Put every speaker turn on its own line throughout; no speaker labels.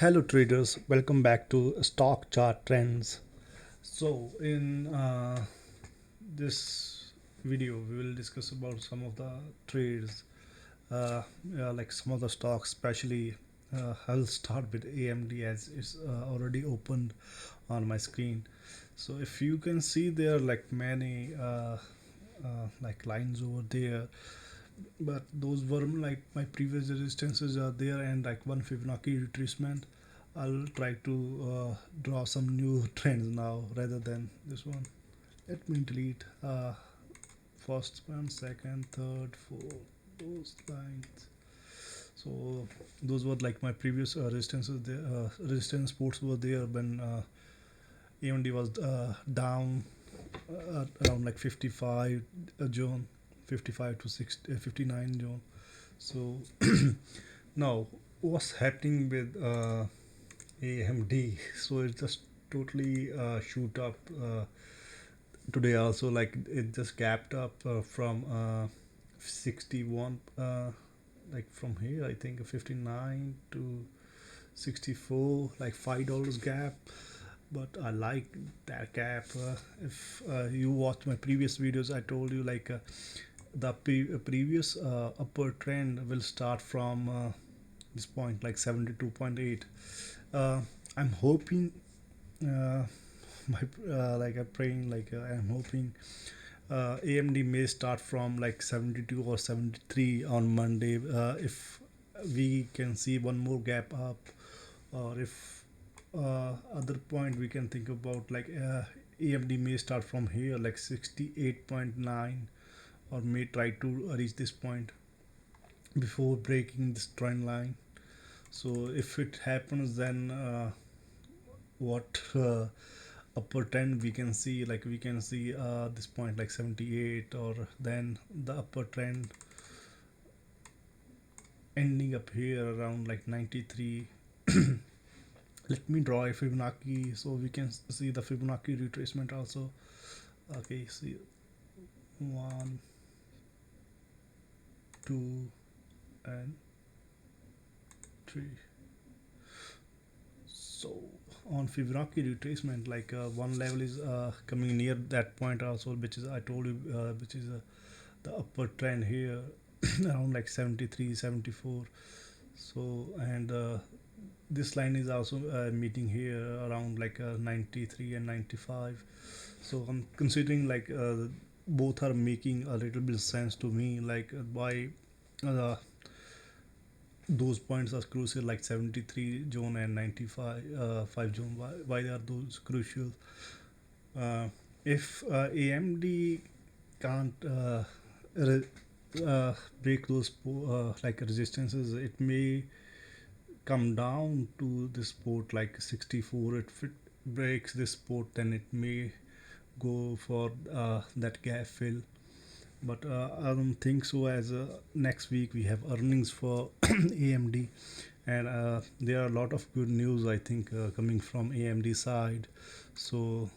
Hello traders, welcome back to Stock Chart Trends. So in this video we will discuss about some of the trades, like some of the stocks, especially I'll start with AMD as it's already opened on my screen. So if you can see there are like many like lines over there, but those were like my previous resistances are there, and like one Fibonacci retracement. I'll try to draw some new trends now rather than this one. Let me delete first one, second, third, fourth, those lines. So those were like my previous resistances there. Resistance ports were there when AMD was down around like 55 June, 55 to 60, 59 June. So now what's happening with AMD? So it just totally shoot up today also, like it just gapped up from 61, like from here I think 59 to 64, like $5 gap. But I like that gap. If you watch my previous videos, I told you like the previous upper trend will start from this point, like 72.8. I'm hoping uh, my like I'm praying, like I'm hoping AMD may start from like 72 or 73 on Monday. If we can see one more gap up, or if other point we can think about like AMD may start from here like 68.9, or may try to reach this point before breaking this trend line. So if it happens, then what upper trend we can see, like we can see this point like 78, or then the upper trend ending up here around like 93. Let me draw a Fibonacci so we can see the Fibonacci retracement also. Okay, see, 1, 2 and 3. So on Fibonacci retracement, like one level is coming near that point also, which is I told you, which is the upper trend here around like 73, 74. So and this line is also meeting here around like 93 and 95. So I'm considering like both are making a little bit sense to me, like why uh, those points are crucial, like 73 zone and 95 5 zone. Why are those crucial? If AMD can't re- break those like resistances, it may come down to this port like 64. If it breaks this port, then it may go for that gap fill. But I don't think so, as next week we have earnings for AMD, and there are a lot of good news I think coming from AMD side. So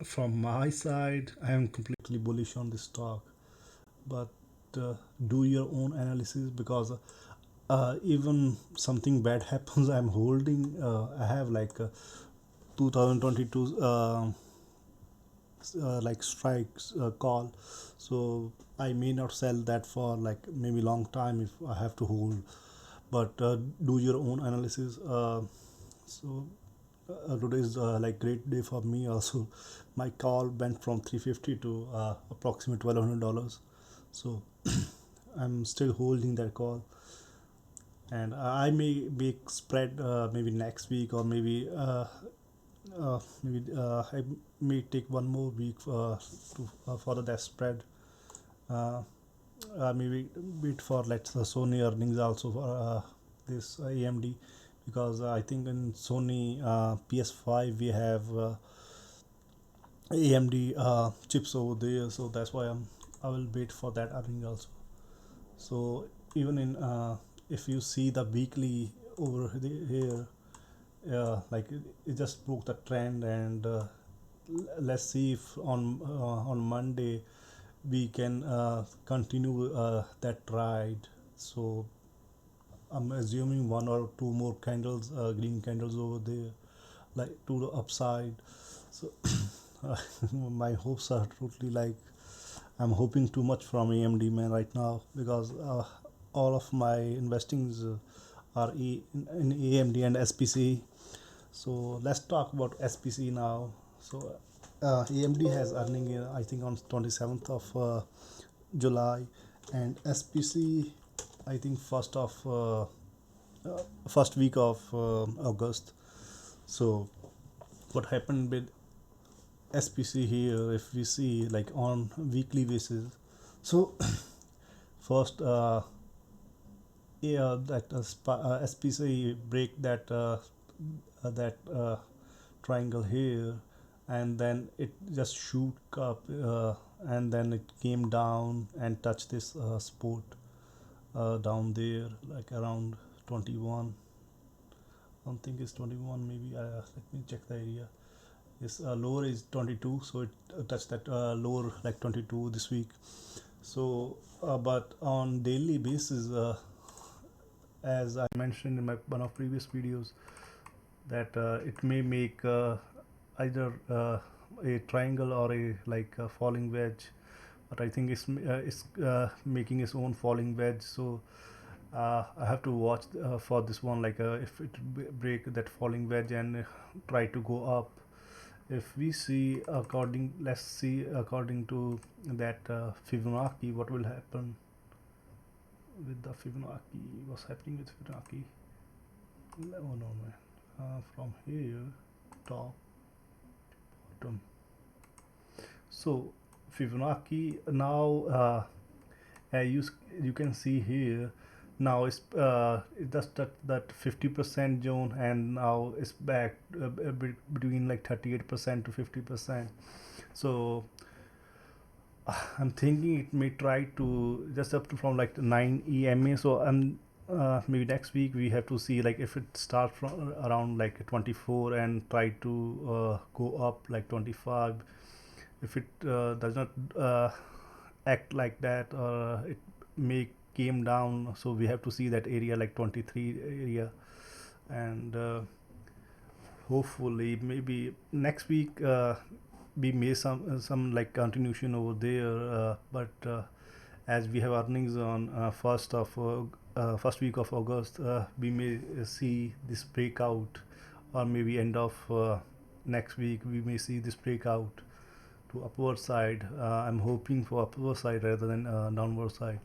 from my side, I am completely bullish on this stock. But do your own analysis, because even something bad happens, I'm holding. I have like 2022 like strikes call, so I may not sell that for like maybe long time if I have to hold. But do your own analysis. So today is like great day for me also. My call went from 350 to approximately $1,200. So I'm still holding that call, and I may make spread maybe next week, or maybe I may take one more week to follow that spread. Uh, Maybe wait for let's Sony earnings also for this AMD, because I think in Sony PS5 we have AMD chips over there, so that's why I will wait for that earning also. So even in if you see the weekly over here, like it just broke the trend, and let's see if on Monday we can continue that ride. So I'm assuming one or two more candles, green candles over there, like to the upside. So my hopes are totally like, I'm hoping too much from AMD man right now, because all of my investings are in AMD and SPCE. So let's talk about SPCE now. So AMD has earning I think on 27th of July, and SPCE I think first week of August. So what happened with SPC here, if we see like on weekly basis? So first, yeah, that SPC break that triangle here, and then it just shoot up, and then it came down and touched this support down there, like around 21. I don't think it's 21. Maybe let me check the area. This lower is 22, so it touched that lower like 22 this week. So, but on daily basis, as I mentioned in my one of previous videos, that it may make either a triangle or a like a falling wedge, but I think it's making its own falling wedge. So I have to watch for this one, like if it break that falling wedge and try to go up. If we see let's see according to that Fibonacci, what will happen with the Fibonacci? What's happening with Fibonacci? No, no, no. From here, top, bottom. So Fibonacci now, you can see here, now it just that 50% zone, and now it's back between like 38% to 50%. So I'm thinking it may try to just up to from like 9 EMA. So maybe next week we have to see like if it starts from around like 24 and try to go up like 25. If it does not act like that, it may came down. So we have to see that area like 23 area, and hopefully maybe next week we may some like continuation over there, but as we have earnings on first week of August, we may see this breakout, or maybe end of next week we may see this breakout to upward side. I'm hoping for upward side rather than downward side,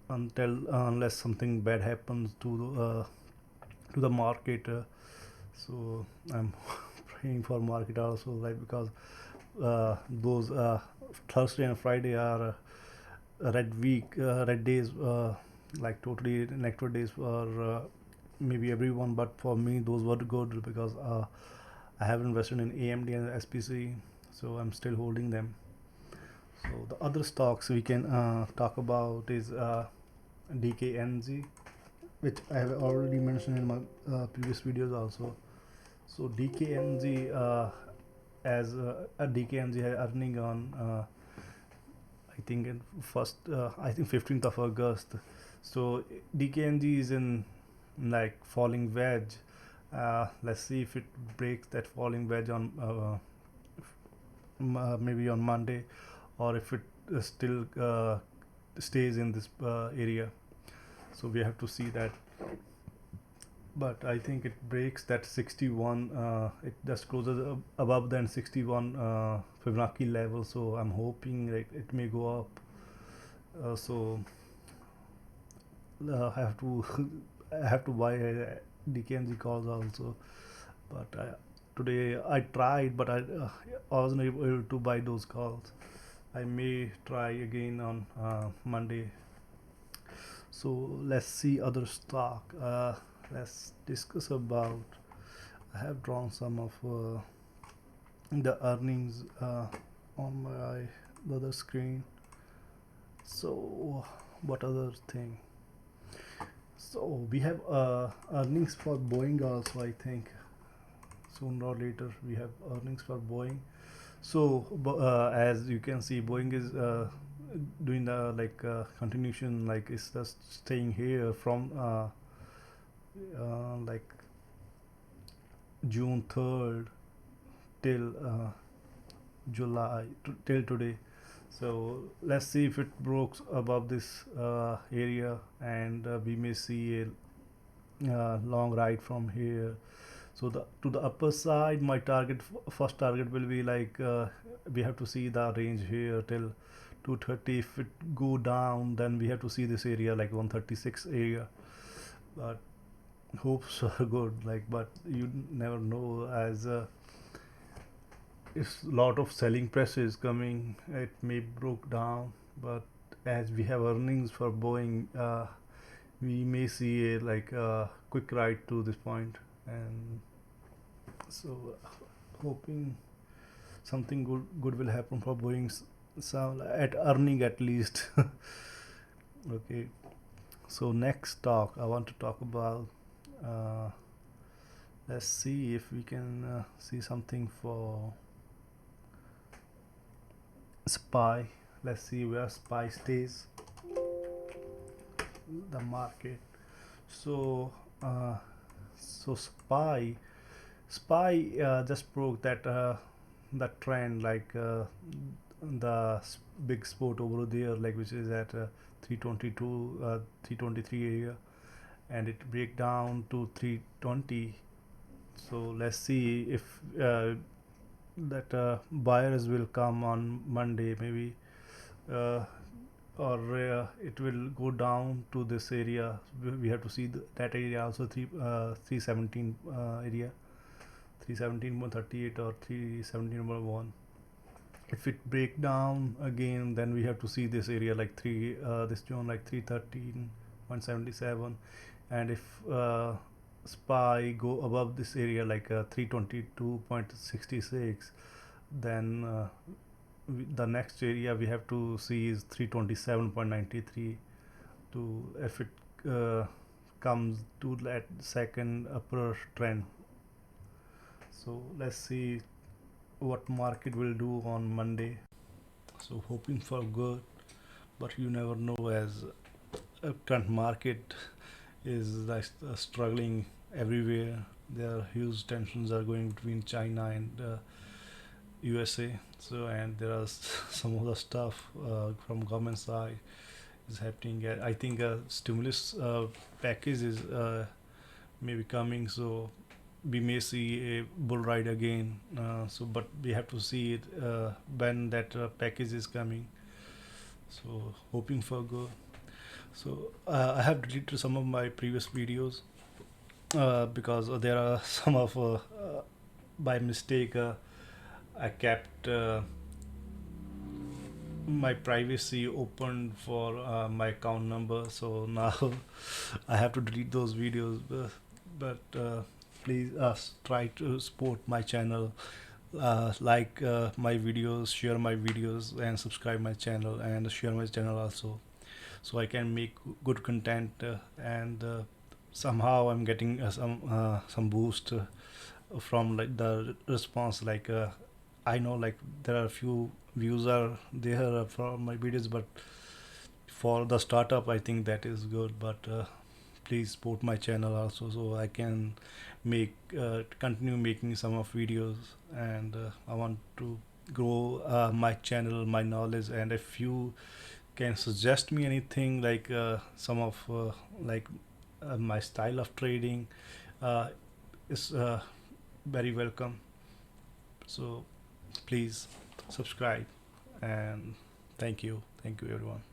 until unless something bad happens to the market. So I'm praying for market also, like, because those Thursday and Friday are red days, like totally negative days for maybe everyone, but for me those were good, because I have invested in AMD and SPC, so I'm still holding them. So the other stocks we can talk about is DKNG, which I have already mentioned in my previous videos also. So DKNG, as a DKNG earning on I think in first I think 15th of August. So DKNG is in like falling wedge. Let's see if it breaks that falling wedge on maybe on Monday, or if it still stays in this area. So we have to see that. But I think it breaks that 61. It just closes above than 61 Fibonacci level. So I'm hoping like it may go up. So I have to I have to buy DKNG calls also. But today I tried, but I wasn't able to buy those calls. I may try again on Monday. So let's see other stock. Let's discuss about. I have drawn some of the earnings on my the other screen. So what other thing? So we have earnings for Boeing also. I think sooner or later we have earnings for Boeing. So as you can see, Boeing is doing the like continuation, like it's just staying here from like June 3rd till July till today. So let's see if it breaks above this area, and we may see a long ride from here. So the to the upper side, my first target will be like we have to see the range here till 230. If it go down, then we have to see this area like 136 area. But hopes are good, like, but you never know, as if lot of selling pressure is coming, it may broke down. But as we have earnings for Boeing, we may see a like a quick ride to this point. And so hoping something good will happen for Boeing, so at earning at least. Okay, so next talk I want to talk about, uh, let's see if we can see something for SPY. Let's see where SPY stays, the market. So so SPY just broke that trend, like the big spot over there, like which is at 322 323 area, and it break down to 320. So let's see if that buyers will come on Monday maybe, uh, or it will go down to this area. We have to see that area also, 317 area, 317.38 or 317.1. If it break down again, then we have to see this area like this zone like 313.77. And if SPY go above this area like 322.66, then the next area we have to see is 327.93. To if it comes to that second upper trend. So let's see what market will do on Monday. So hoping for good, but you never know, as current market is like struggling everywhere. There are huge tensions are going between China and USA. So, and there are some of the stuff from government side is happening. I think a stimulus package is maybe coming, so we may see a bull ride again. So, but we have to see it when that package is coming. So, hoping for good. So, I have deleted some of my previous videos because there are some of by mistake I kept my privacy open for my account number. So now I have to delete those videos. But please try to support my channel, like my videos, share my videos, and subscribe my channel, and share my channel also, so I can make good content, and somehow I'm getting some boost from like the response. Like I know like there are a few views are there from my videos, but for the startup I think that is good. But please support my channel also, so I can make continue making some of videos. And I want to grow my channel, my knowledge. And if you can suggest me anything, like some of like my style of trading is very welcome. So please subscribe, and thank you everyone.